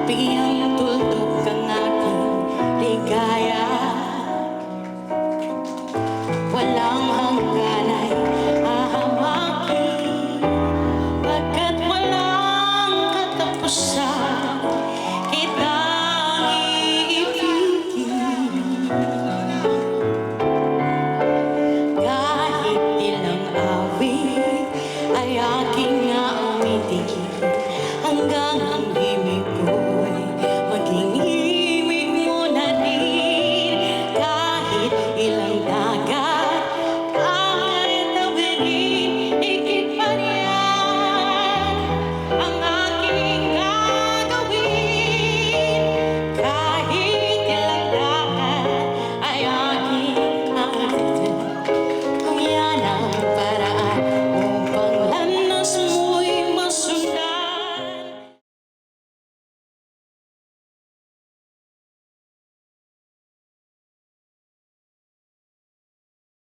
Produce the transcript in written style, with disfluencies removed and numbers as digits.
Bigyang tuldok ang aking ligaya. Walang hanggan ay hahamakin, pagkat walang katapusan kitang iibigin. Kahit ilang awit ay aking aamitin, hanggang hindi